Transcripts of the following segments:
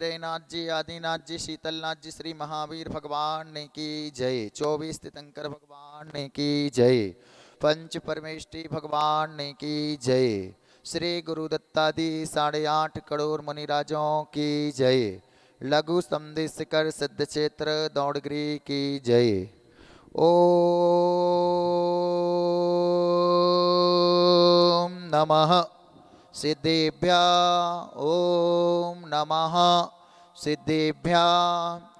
नाथ जी, आदिनाथ जी, शीतलनाथ जी, श्री महावीर भगवान की जय। 24 तीर्थंकर भगवान की जय। पंच परमेष्टि भगवान की जय। श्री गुरु दत्तादी 8.5 करोड़ मुनिराजों की जय। लघु समदेशिकर सिद्ध क्षेत्र दौड़गिरी की जय। ओम नमः सिद्धेभ्या। ओम नमः सिद्धेभ्या।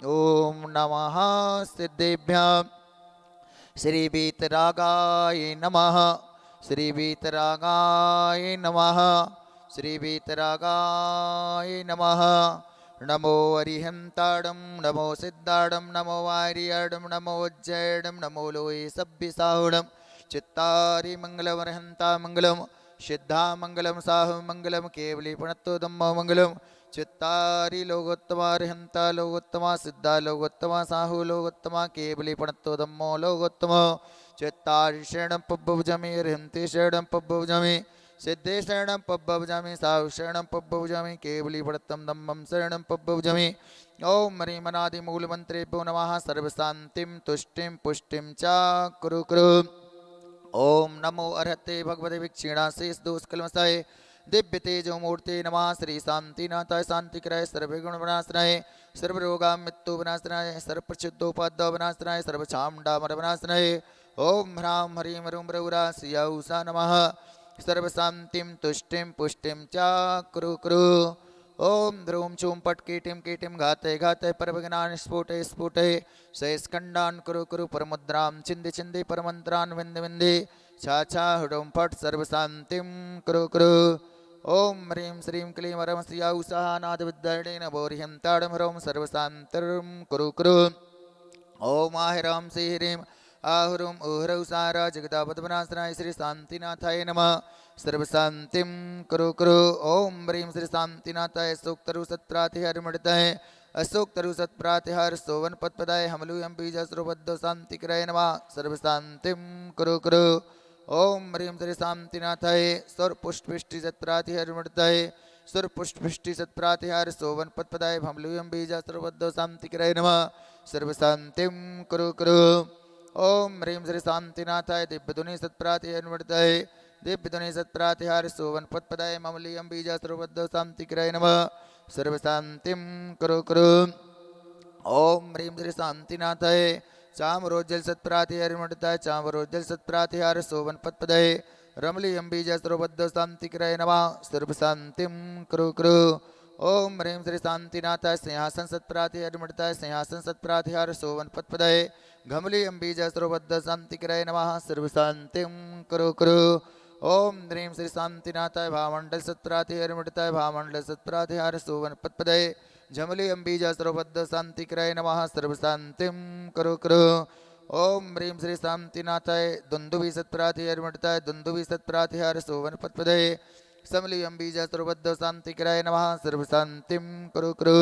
ओम नमः सिद्धेभ्या। श्री वीतरागाय नमः। श्री वीतरागाय नमः। श्री वीतरागाय नमः। नमो अरिहंताडं नमो सिद्धाडं नमो वार्याडं नमो उज्जैडं नमो लोये सभ्यसाहुडं चित्तारि मंगलमर्हंता मंगलम सिद्धा मंगलम साहु मंगलम केवली पुणत्तोदम्मो मंगलम चित्तारि लोकोत्तमा अर्हंता लोकोत्तमा सिद्धा लोकोत्तमा साहु लोकोत्तमा केवली पुणत्तोदम्मो लोकोत्तमो चित्तारि शरणं पब्बुजमि अर्हन्ति शरणं पब्बुजमि सिद्धे शरणं पब्बुजमि साहु शरणं पब्बुजमि केवली पुणत्तं दम्मं शरणं पब्बुजमि। ओम मरीमनादि मूल मंत्रेभ्यो नमः। सर्वशांतिं तुष्टिं पुष्टिं च कुरु कुरु। ओम नमो अर्हते भगवते वीक्षीणाशेष दोषकलमसाय दिव्य तेजो मूर्ति नमः। श्री शांतिनाथाय शांतिकराय सर्वगुण विनाशनाय सर्वरोगा मृत्यु विनाशनाय सर्वप्रसिद्धोपाद्य विनाशनाय सर्वचामुंडामर विनाशनाय ओम ह्रां ह्रीं ह्रूं ह्रौरा श्रियौषा नमः। सर्वशांतिं तुष्टिं पुष्टिं च कुरु कुरु। ओम ध्रुवं चूं पट कीटिं कीटिं घाते घाते परविघ्नान् स्फुटे स्फुटे शैस्कण्डान् कुरु कुरु परमुद्रां छिन्दि छिन्दि परमन्त्रान् विन्दि विन्दि छा छा हुडुं फट् सर्वशान्तिं कुरु कुरु। ओम ह्रीं श्रीं क्लीं वरं श्रिया उषा नादविद्याडेन भोर्यं ताडं ह्रौं सर्वशान्तिं कुरु कुरु। ओम आहिरां श्रीं आहुरुम उहरौ सारा जगदापद्मनाशनाय श्री शांतिनाथाय नमः। सर्वशांतिं कुरु कुरु। ओम ह्रीं श्री शांतिनाथाय सूक्तरु सत्प्रातिहारमृताय अशोक्तरु सत्प्रातिहार सोवन पदपदाय हमलुयं बीजस्रुबद्धो शांतिकराय नमः। सर्वशांतिं कुरु कुरु। ओम ह्रीं श्री शांतिनाथाय सर्वपुष्टपुष्टि सत्प्रातिहारमृताय सर्वपुष्टपुष्टि सत्प्रातिहार सोवन पदपदाय हमलुयं बीजस्रुबद्धो शांतिकराय नमः। सर्वशांतिं कुरु कुरु। ओम ह्रीं श्री शांतिनाथाय दिव्यधुनि सत्प्रातिहारमृताय दिव्यधुनि सत्प्रातिहार सोवन पदपदाय ममलीयं बीजस्रुबद्धो शांतिकराय नमः। सर्वशांतिं कुरु कुरु। ओम ह्रीं श्री शांतिनाथाय चामरोज्जल सत्प्रातिहारमृताय चामरोज्जल सत्प्रातिहार सोवन पदपदाय रमलीयं बीजस्रुबद्धो शांतिकराय नमः। सर्वशांतिं कुरु कुरु। ओम ह्रीं श्री शांतिनाथाय सिंहासन सत्प्रातिहारमृताय सिंहासन सत्प्रातिहार सोवन पदपदाय घमलीयं बीजस्रुबद्धो शांतिकराय नमः। सर्वशांतिं कुरु कुरु। ओम ह्रीं श्री शांतिनाथाय भामंडल सत्प्रातिहारमृताय भामंडल सत्प्रातिहार सोवन पदपदाय झमलीयं बीजस्रुबद्धो शांतिकराय नमः। सर्वशांतिं कुरु कुरु। ओम ह्रीं श्री शांतिनाथाय दुंदुभि सत्प्रातिहारमृताय दुंदुभि सत्प्रातिहार सोवन पदपदाय समलीयं बीजस्रुबद्धो शांतिकराय नमः। सर्वशांतिं कुरु कुरु।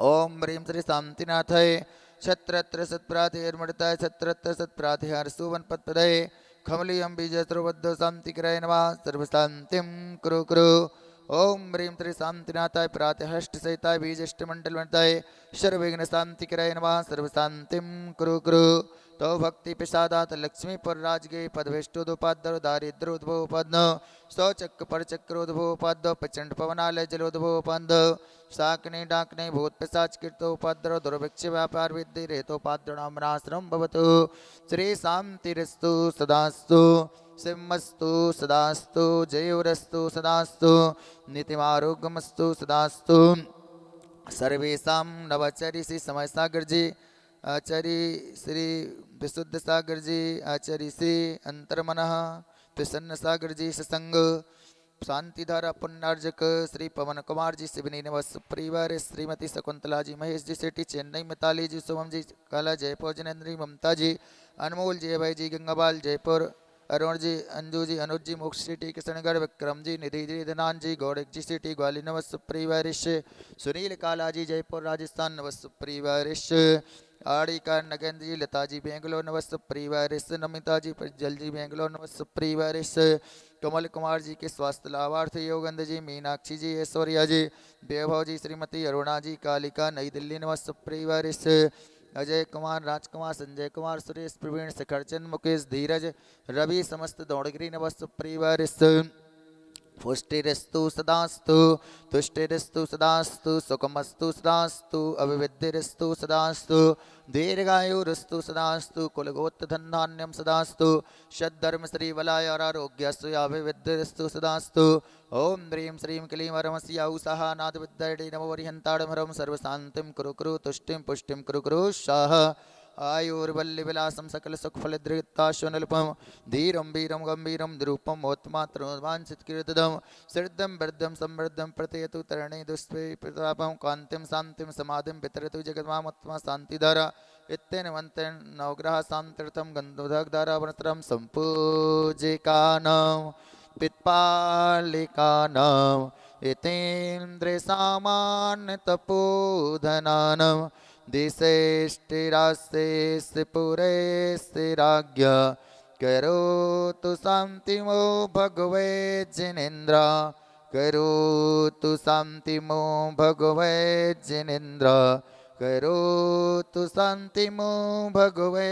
ओम ह्रीं श्री शांतिनाथाय छत्रत्र सत्प्रातिहारमृताय छत्रत्र सत्प्रातिहार सोवन पदपदाय खमलीयं बीजस्रुबद्धो शांतिकराय नमः। सर्वशांतिं कुरु कुरु। ओम ह्रीं श्री शांतिनाथाय प्रातिहष्ट सहिताय बीजष्टमंडलमताय सर्वविघ्न शांतिकराय नमः। सर्वशांतिं कुरु कुरु। तो भक्ति प्रसादात लक्ष्मी पर राजगे पदभेष्टोदोपाद्य दारिद्रोद्भवोपाद्य सौचक्र परचक्रोद्भवोपाद्य प्रचंड पवनालय जलोद्भवोपाद्य शाकने डाकने भूत पिशाच कृतोपाद्य दुर्भिक्ष व्यापार विद्धि रेतोपाद्य नामनाश्रम भवतु। श्री शांतिरस्तु सदास्तु सिंहस्तु सदास्तु जयोरस्तु सदास्तु नीतिमारोग्यमस्तु सदास्तु। सर्वेषां नवाचार्य श्री समय सागर जी आचार्य श्री विशुद्ध सागर जी आचार्य श्री अंतर्मनः प्रसन्न सागर जी सत्संग शांतिधारा पुण्यार्जक श्री पवन कुमार जी शिवनी निवास परिवार श्रीमती शकुंतला जी महेश जी सेठी चेन्नई मिताली जी शुभम जी काला जयपुर जनेन्द्री ममता जी अनमोल जी भाई जी गंगाबाल जयपुर अरुण जी अंजू जी अनुज जी मोक्ष सिटी किशनगढ़ विक्रम जी निधि जी धनान जी गौड़क जी सिटी ग्वाली नवस परिवारिश सुनील काला जी जयपुर राजस्थान नवस परिवारिश आड़ीकार नगेंद्र जी लता जी बेंगलोर नवस परिवारिश नमिता जी प्रज्वल जी बेंगलोर नवस परिवारिश कमल कुमार जी के स्वास्थ्य लाभार्थ योगेंद्र जी, मीनाक्षी जी, ऐश्वर्या जी, वैभव जी, श्रीमती अरुणा जी, कालिका नई दिल्ली निवास परिवार से, अजय कुमार, राजकुमार, संजय कुमार, सुरेश, प्रवीण, शिखरचंद, मुकेश, धीरज, रवि, समस्त दौड़गिरी निवास परिवार से, पुष्टिरस्तु सदास्तु, तुष्टिरस्तु सदास्तु, सुखमस्तु सदास्तु, अभिवृद्धिरस्तु सदास्तु, दीर्घायुरस्तु सदास्तु, कुलगोत्रधन्धान्यं सदास्तु, षद्धर्म श्रीवलायारोग्यस्तु अभिवृद्धिरस्तु सदास्तु। ओम ह्रीं श्रीं क्लीं वरमस्याउ सहा नादविद्यायै नमो वरिहन्ताडमरं सर्वशान्तिं कुरु कुरु तुष्टिं पुष्टिं कुरु कुरु स्वाहा। आयुर्वल्लिविलासं सकलसुखफलदृताश्वनल्पं धीरं वीरं गम्भीरं निरूपं मोत्मात्रवाञ्छितकीर्तिदं सिद्धं वृद्धं समृद्धं प्रतयतु तरणे दुष्टे प्रतापं कान्तिं शान्तिं समाधिं वितरतु जगन्मात्मा शान्तिधारा इत्येनमन्तेन नवग्रह शान्त्यर्थं गन्धोदकधारावनत्रं सम्पूजिकानां पित्पालिकानां यतीन्द्रसामान्यतपोधनानां दिशेष्टिरास्ते पुरे स्थिराज्ञ करोतु शान्तिमो भगवे जिनेन्द्र करोतु शान्तिमो भगवे जिनेन्द्र करोतु शान्तिमो भगवे